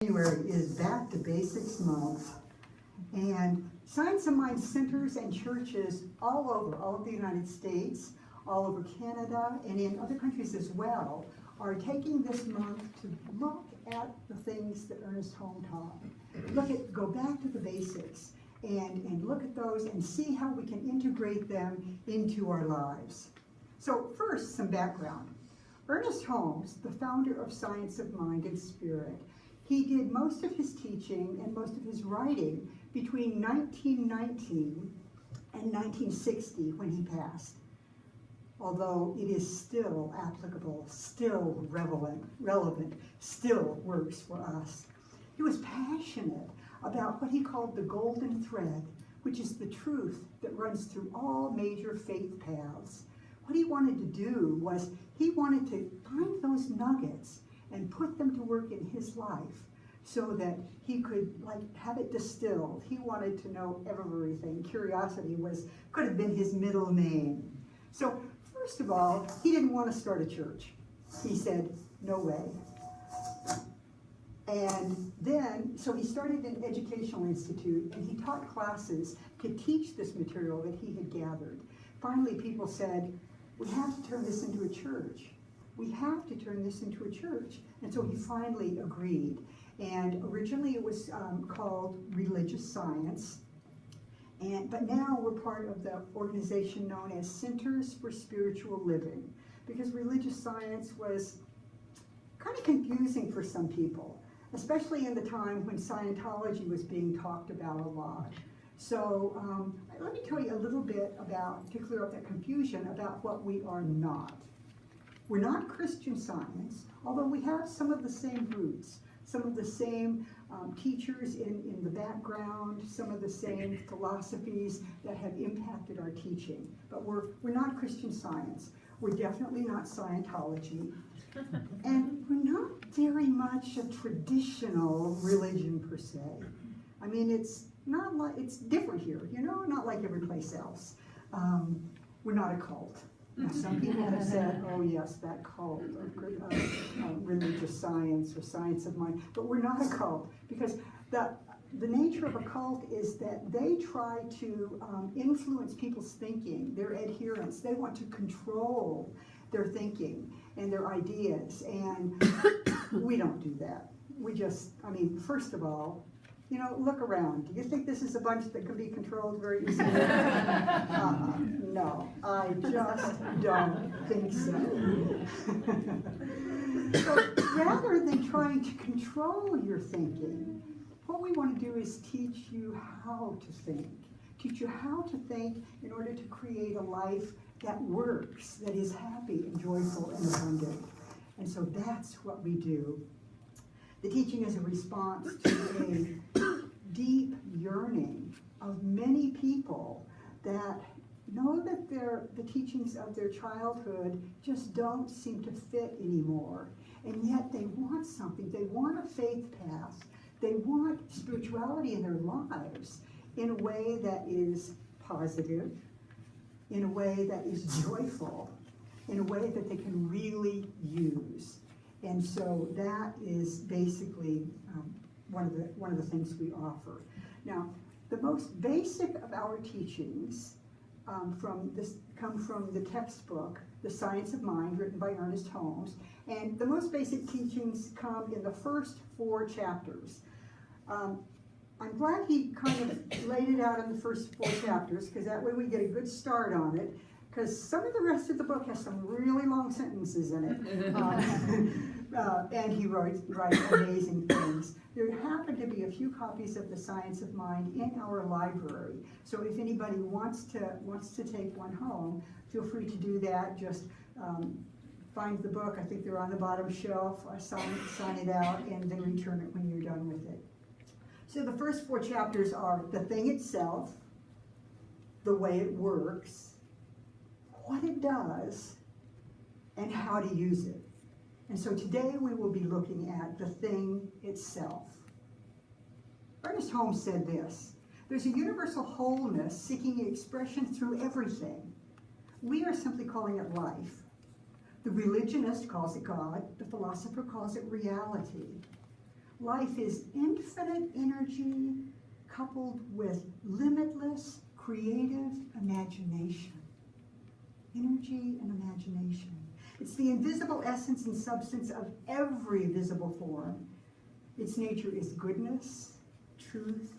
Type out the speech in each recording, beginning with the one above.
January is Back to Basics Month, and Science of Mind centers and churches all over the United States, all over Canada, and in other countries as well, are taking this month to look at the things that Ernest Holmes taught. Go back to the basics and look at those and see how we can integrate them into our lives. So first, some background. Ernest Holmes, the founder of Science of Mind and Spirit, he did most of his teaching and most of his writing between 1919 and 1960 when he passed. Although it is still applicable, still relevant, still works for us. He was passionate about what he called the golden thread, which is the truth that runs through all major faith paths. What he wanted to do was he wanted to find those nuggets and put them to work in his life so that he could have it distilled. He wanted to know everything. Curiosity could have been his middle name. So first of all, he didn't want to start a church. He said, no way. And then, so he started an educational institute, and he taught classes to teach this material that he had gathered. Finally, people said, we have to turn this into a church. We have to turn this into a church. And so he finally agreed. And originally it was called Religious Science. But now we're part of the organization known as Centers for Spiritual Living, because religious science was kind of confusing for some people, especially in the time when Scientology was being talked about a lot. So let me tell you a little bit to clear up that confusion about what we are not. We're not Christian Science, although we have some of the same roots, some of the same teachers in the background, some of the same philosophies that have impacted our teaching. But we're not Christian Science. We're definitely not Scientology. And we're not very much a traditional religion per se. I mean, it's different here, not like every place else. We're not a cult. Now, some people have said, oh yes, that cult of religious science or science of mind, but we're not a cult, because the nature of a cult is that they try to influence people's thinking, their adherents. They want to control their thinking and their ideas, and we don't do that. First of all, look around. Do you think this is a bunch that can be controlled very easily? No, I just don't think so. So rather than trying to control your thinking, what we want to do is teach you how to think. Teach you how to think in order to create a life that works, that is happy and joyful and abundant. And so that's what we do. The teaching is a response to a deep yearning of many people that know that the teachings of their childhood just don't seem to fit anymore. And yet they want something. They want a faith path. They want spirituality in their lives in a way that is positive, in a way that is joyful, in a way that they can really use. And so that is basically one of the things we offer. Now, the most basic of our teachings come from the textbook, The Science of Mind, written by Ernest Holmes. And the most basic teachings come in the first 4 chapters. I'm glad he kind of laid it out in the first 4 chapters, because that way we get a good start on it. Because some of the rest of the book has some really long sentences in it. And he writes amazing things. There happen to be a few copies of The Science of Mind in our library. So if anybody wants to take one home, feel free to do that. Just find the book. I think they're on the bottom shelf. Sign it out, and then return it when you're done with it. So the first 4 chapters are the thing itself, the way it works, what it does, and how to use it. And so today we will be looking at the thing itself. Ernest Holmes said this: there's a universal wholeness seeking expression through everything. We are simply calling it life. The religionist calls it God. The philosopher calls it reality. Life is infinite energy coupled with limitless creative imagination. Energy and imagination. It's the invisible essence and substance of every visible form. Its nature is goodness, truth,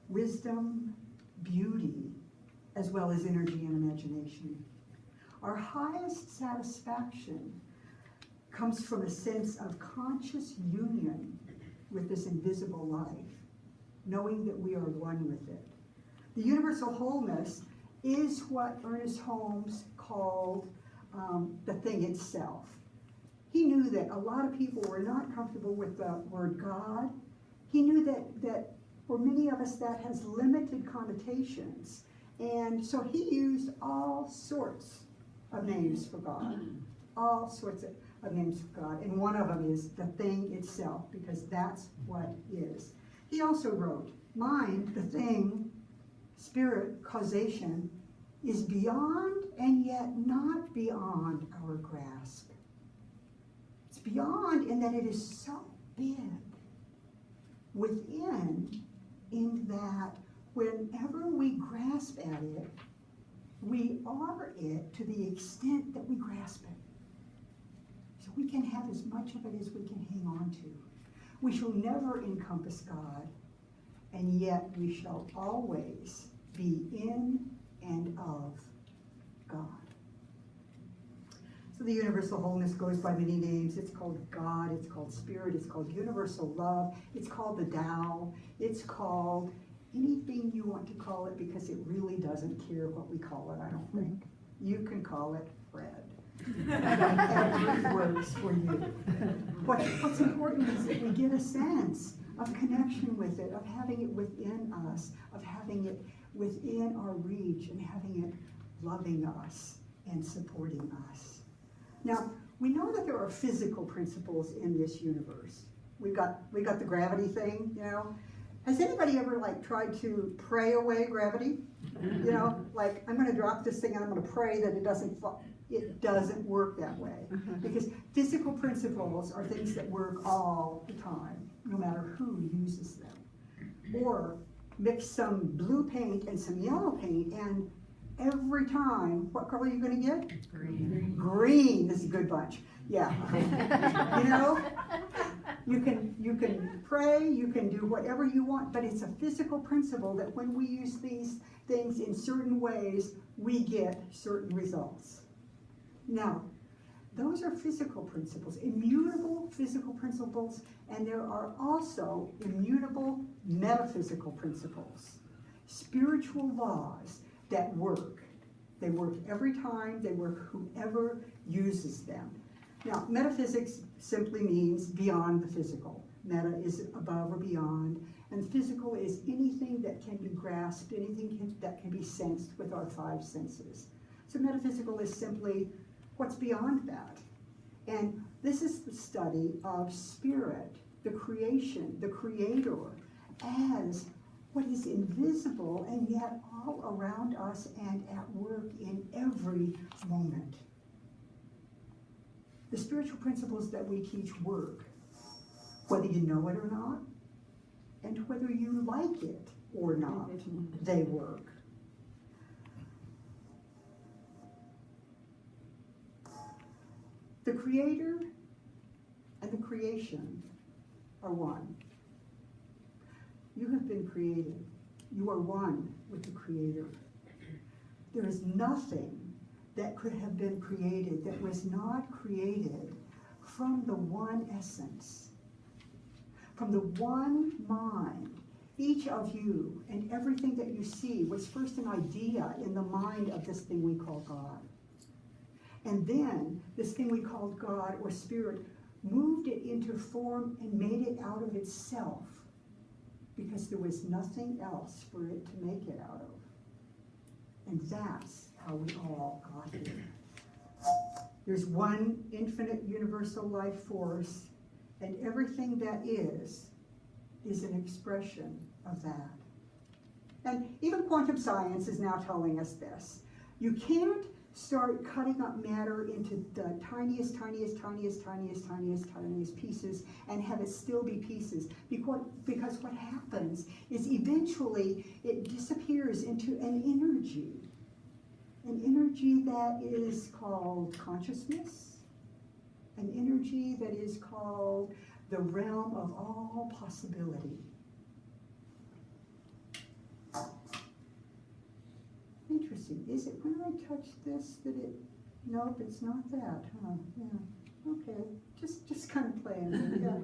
wisdom, beauty, as well as energy and imagination. Our highest satisfaction comes from a sense of conscious union with this invisible life, knowing that we are one with it. The universal wholeness is what Ernest Holmes called the thing itself. He knew that a lot of people were not comfortable with the word God. He knew that for many of us that has limited connotations. And so he used all sorts of names for God. All sorts of names for God. And one of them is the thing itself, because that's what is. He also wrote, mind, the thing, spirit, causation, is beyond and yet not beyond our grasp. It's beyond in that it is so big. Within, in that whenever we grasp at it, we are it to the extent that we grasp it. So we can have as much of it as we can hang on to. We shall never encompass God, and yet we shall always be in and of God. So the universal wholeness goes by many names. It's called God, it's called Spirit, it's called universal love, it's called the Tao, it's called anything you want to call it, because it really doesn't care what we call it, I don't think. You can call it Fred. Whatever works for you. What's important is that we get a sense of connection with it, of having it within us, of having it within our reach, and having it loving us and supporting us. Now, we know that there are physical principles in this universe. We got the gravity thing, you know. Has anybody ever tried to pray away gravity? You know, like, I'm going to drop this thing and I'm going to pray that it doesn't fall. It doesn't work that way, because physical principles are things that work all the time, no matter who uses them. Or mix some blue paint and some yellow paint, and every time, what color are you going to get? Green. Green is a good bunch. Yeah. You know, you can pray, you can do whatever you want, but it's a physical principle that when we use these things in certain ways, we get certain results. Now, those are physical principles, immutable physical principles, and there are also immutable metaphysical principles, spiritual laws that work. They work every time, they work whoever uses them. Now, metaphysics simply means beyond the physical. Meta is above or beyond, and physical is anything that can be grasped, anything that can be sensed with our five senses. So metaphysical is simply what's beyond that. And this is the study of spirit, the creation, the creator, as what is invisible and yet all around us and at work in every moment. The spiritual principles that we teach work, whether you know it or not, and whether you like it or not, they work. The Creator and the creation are one. You have been created. You are one with the Creator. There is nothing that could have been created that was not created from the one essence, from the one mind. Each of you and everything that you see was first an idea in the mind of this thing we call God. And then this thing we called God or Spirit moved it into form and made it out of itself, because there was nothing else for it to make it out of. And that's how we all got here. There's one infinite universal life force, and everything that is an expression of that. And even quantum science is now telling us this. You can't start cutting up matter into the tiniest pieces and have it still be pieces. Because what happens is eventually it disappears into an energy that is called consciousness, an energy that is called the realm of all possibility. Interesting. Is it when I touch this that it, nope, it's not that, huh? Yeah, okay. Just kind of playing. Yeah.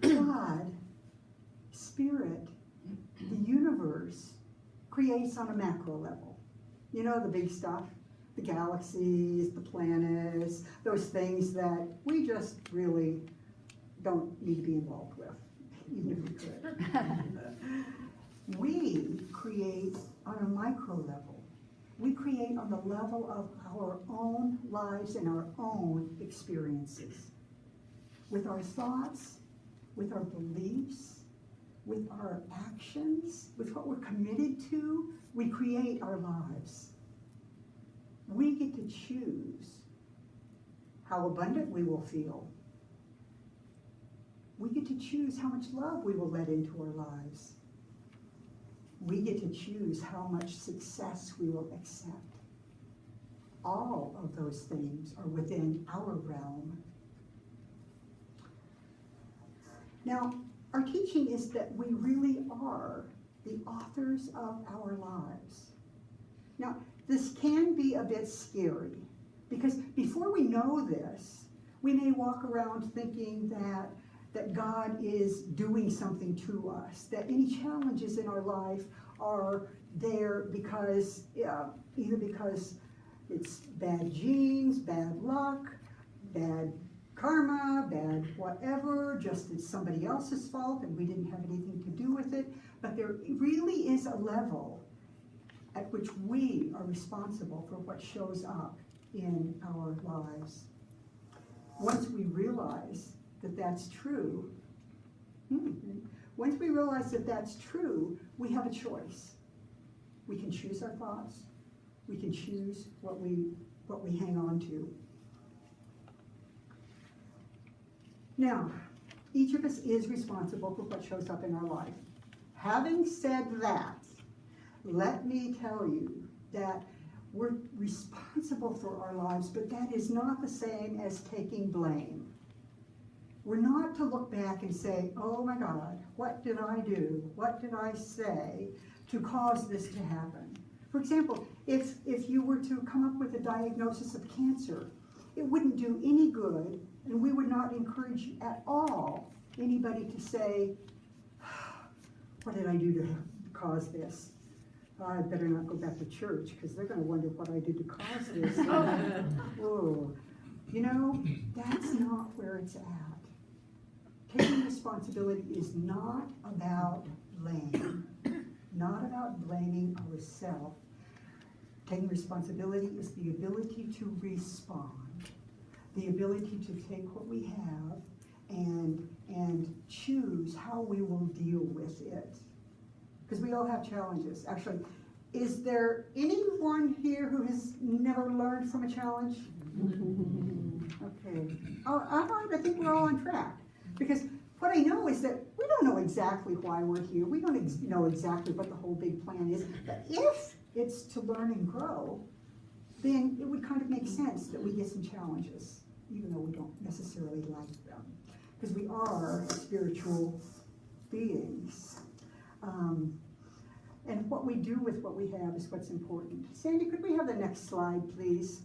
God, Spirit, the universe creates on a macro level. You know, the big stuff, the galaxies, the planets, those things that we just really don't need to be involved with, even if we could. We create on a micro level. We create on the level of our own lives and our own experiences. With our thoughts, with our beliefs, with our actions, with what we're committed to, we create our lives. We get to choose how abundant we will feel. We get to choose how much love we will let into our lives. We get to choose how much success we will accept. All of those things are within our realm. Now, our teaching is that we really are the authors of our lives. Now, this can be a bit scary, because before we know this, we may walk around thinking that God is doing something to us, that any challenges in our life are there because, either because it's bad genes, bad luck, bad karma, bad whatever, just it's somebody else's fault and we didn't have anything to do with it. But there really is a level at which we are responsible for what shows up in our lives. Once we realize that that's true, once we realize that that's true, we have a choice. We can choose our thoughts. We can choose what we hang on to. Now, each of us is responsible for what shows up in our life. Having said that, let me tell you that we're responsible for our lives, but that is not the same as taking blame. We're not to look back and say, oh my God, what did I do? What did I say to cause this to happen? For example, if you were to come up with a diagnosis of cancer, it wouldn't do any good, and we would not encourage at all anybody to say, what did I do to cause this? I better not go back to church because they're going to wonder what I did to cause this. Oh, you know, that's not where it's at. Taking responsibility is not about blame, not about blaming ourselves. Taking responsibility is the ability to respond, the ability to take what we have and choose how we will deal with it. Because we all have challenges. Actually, is there anyone here who has never learned from a challenge? Okay. Oh, I think we're all on track. Because what I know is that we don't know exactly why we're here. We don't know exactly what the whole big plan is. But if it's to learn and grow, then it would kind of make sense that we get some challenges, even though we don't necessarily like them. Because we are spiritual beings. And what we do with what we have is what's important. Sandy, could we have the next slide, please?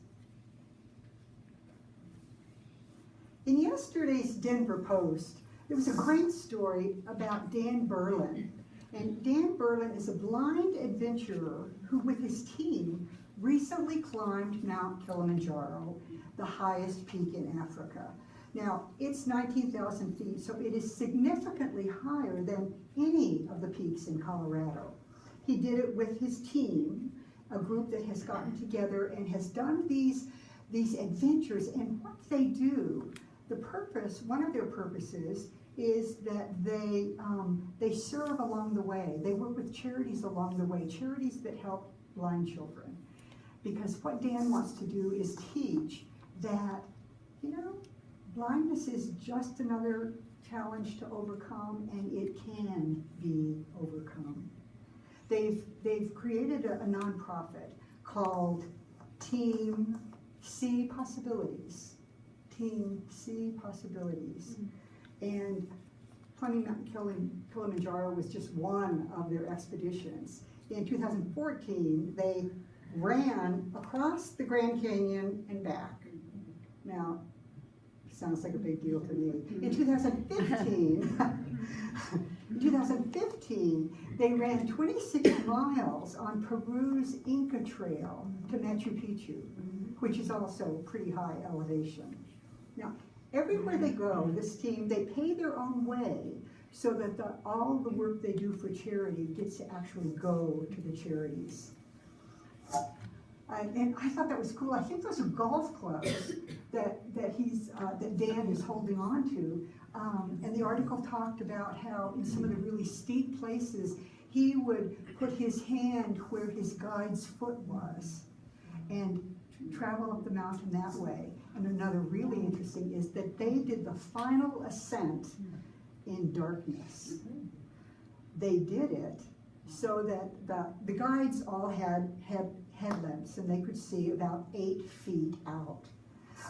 In yesterday's Denver Post, there was a great story about Dan Berlin. And Dan Berlin is a blind adventurer who, with his team, recently climbed Mount Kilimanjaro, the highest peak in Africa. Now, it's 19,000 feet, so it is significantly higher than any of the peaks in Colorado. He did it with his team, a group that has gotten together and has done these adventures. And what they do, the purpose, one of their purposes, is that they serve along the way. They work with charities along the way, charities that help blind children. Because what Dan wants to do is teach that, you know, blindness is just another challenge to overcome, and it can be overcome. They've created a nonprofit called Team See Possibilities. Team See Possibilities. And climbing Mount Kilimanjaro was just one of their expeditions. In 2014, they ran across the Grand Canyon and back. Now, sounds like a big deal to me. In 2015, they ran 26 miles on Peru's Inca Trail to Machu Picchu, which is also pretty high elevation. Now, everywhere they go, this team, they pay their own way so that all the work they do for charity gets to actually go to the charities. And I thought that was cool. I think those are golf clubs that Dan is holding on to. And the article talked about how in some of the really steep places, he would put his hand where his guide's foot was and travel up the mountain that way. And another really interesting is that they did the final ascent in darkness. They did it so that the guides all had headlamps and they could see about 8 feet out.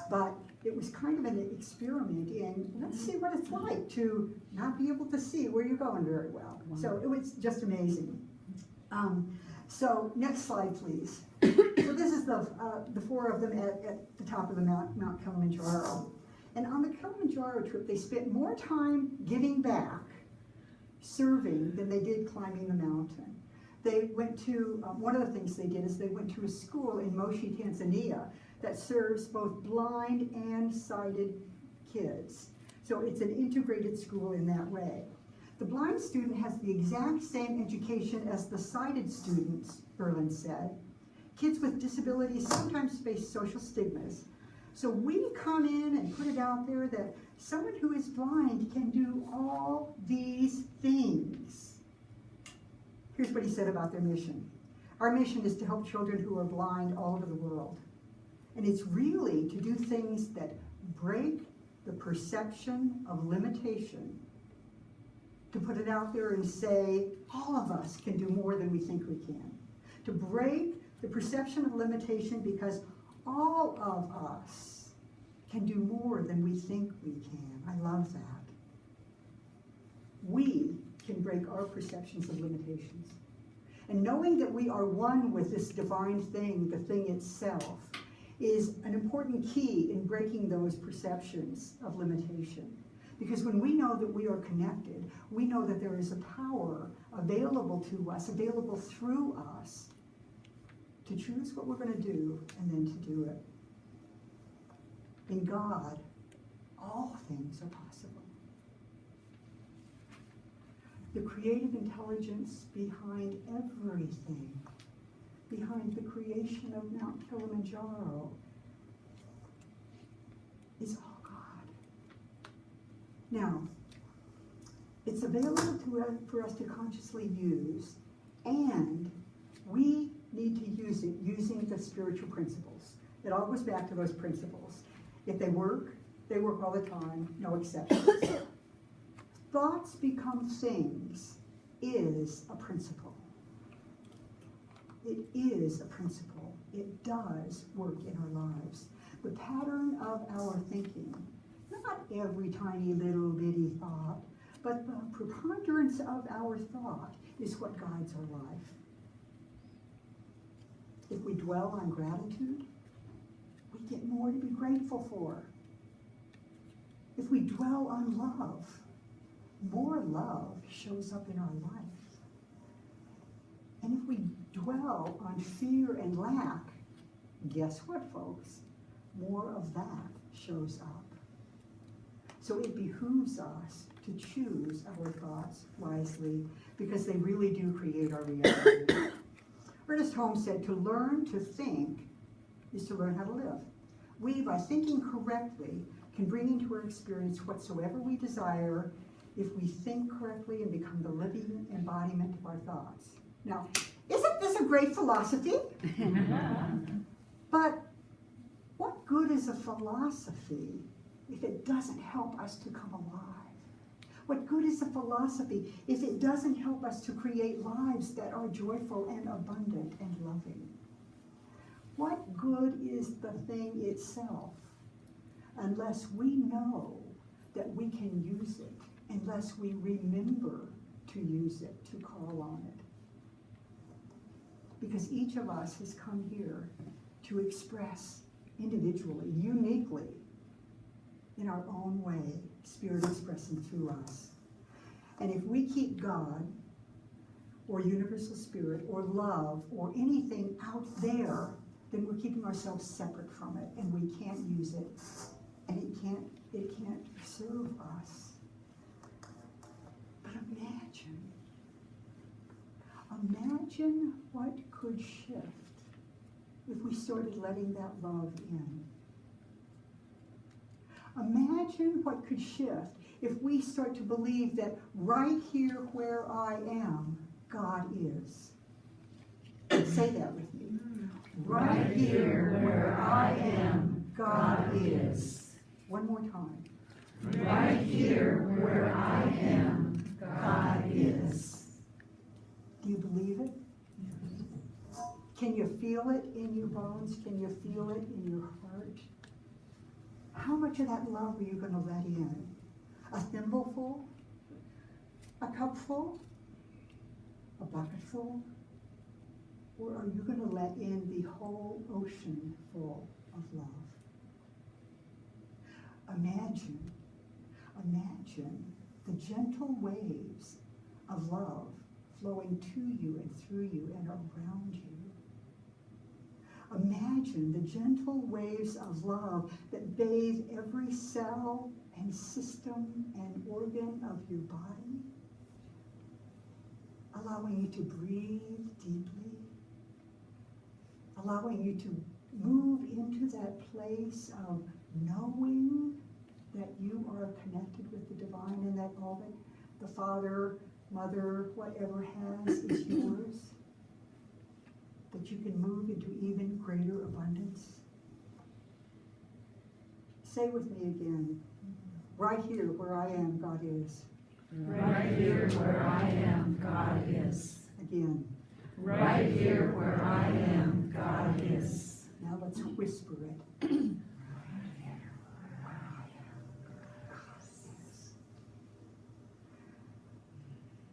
But it was kind of an experiment in, let's see what it's like to not be able to see where you're going very well. So it was just amazing. So next slide, please. So this is the 4 of them at the top of the Mount Kilimanjaro. And on the Kilimanjaro trip, they spent more time giving back, serving, than they did climbing the mountain. They went to, one of the things they did is they went to a school in Moshi, Tanzania that serves both blind and sighted kids. So it's an integrated school in that way. The blind student has the exact same education as the sighted students, Berlin said. Kids with disabilities sometimes face social stigmas. So we come in and put it out there that someone who is blind can do all these things. Here's what he said about their mission. Our mission is to help children who are blind all over the world. And it's really to do things that break the perception of limitation. To put it out there and say, all of us can do more than we think we can. To break the perception of limitation because all of us can do more than we think we can. I love that. We can break our perceptions of limitations. And knowing that we are one with this divine thing, the thing itself, is an important key in breaking those perceptions of limitation. Because when we know that we are connected, we know that there is a power available to us, available through us, to choose what we're going to do and then to do it. In God, all things are possible. The creative intelligence behind everything, behind the creation of Mount Kilimanjaro, is all God. Now, it's available for us to consciously use, and we need to use it using the spiritual principles. It all goes back to those principles. If they work all the time, no exceptions. Thoughts become things is a principle. It is a principle. It does work in our lives. The pattern of our thinking, not every tiny little bitty thought, but the preponderance of our thought is what guides our life. If we dwell on gratitude, we get more to be grateful for. If we dwell on love, more love shows up in our life. And if we dwell on fear and lack, guess what, folks? More of that shows up. So it behooves us to choose our thoughts wisely because they really do create our reality. Ernest Holmes said, to learn to think is to learn how to live. We, by thinking correctly, can bring into our experience whatsoever we desire if we think correctly and become the living embodiment of our thoughts. Now, Isn't this a great philosophy? But what good is a philosophy if it doesn't help us to come alive? What good is a philosophy if it doesn't help us to create lives that are joyful and abundant and loving? What good is the thing itself unless we know that we can use it, unless we remember to use it, to call on it? Because each of us has come here to express individually, uniquely, in our own way, Spirit expressing through us. And if we keep God, or universal spirit, or love, or anything out there, then we're keeping ourselves separate from it, and we can't use it, and it can't serve us. But imagine what could shift if we started letting that love in. Imagine what could shift if we start to believe that right here where I am, God is. Say that with me. Right here where I am, God is. One more time. Right here where I am, God is. Do you believe it? Can you feel it in your bones? Can you feel it in your heart? How much of that love are you going to let in? A thimbleful? A cupful? A bucketful? Or are you going to let in the whole ocean full of love? Imagine the gentle waves of love flowing to you and through you and around you. Imagine the gentle waves of love that bathe every cell and system and organ of your body, allowing you to breathe deeply, allowing you to move into that place of knowing that you are connected with the divine and that all that the Father, Mother, whatever has is yours, that you can move into even greater abundance. Say with me again, right here where I am, God is. Right here where I am, God is. Again. Right here where I am, God is. Now let's whisper it.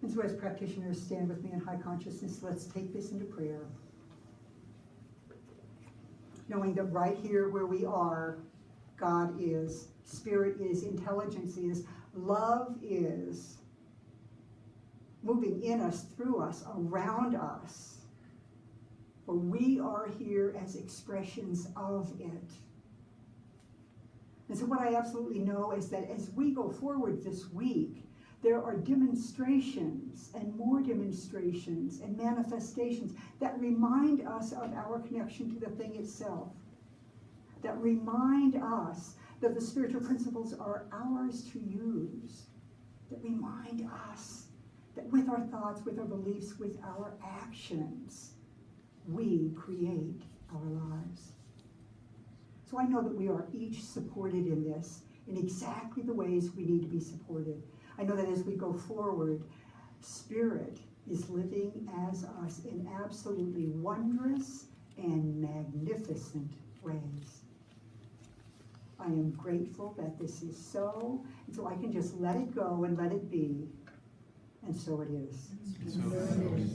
And so as practitioners, stand with me in high consciousness. Let's take this into prayer. Knowing that right here where we are, God is, Spirit is, intelligence is, love is, moving in us, through us, around us. For we are here as expressions of it. And so what I absolutely know is that as we go forward this week, there are demonstrations and more demonstrations and manifestations that remind us of our connection to the thing itself, that remind us that the spiritual principles are ours to use, that remind us that with our thoughts, with our beliefs, with our actions, we create our lives. So I know that we are each supported in this, in exactly the ways we need to be supported. I know that as we go forward, Spirit is living as us in absolutely wondrous and magnificent ways. I am grateful that this is so, and so I can just let it go and let it be, and so it is. So it is.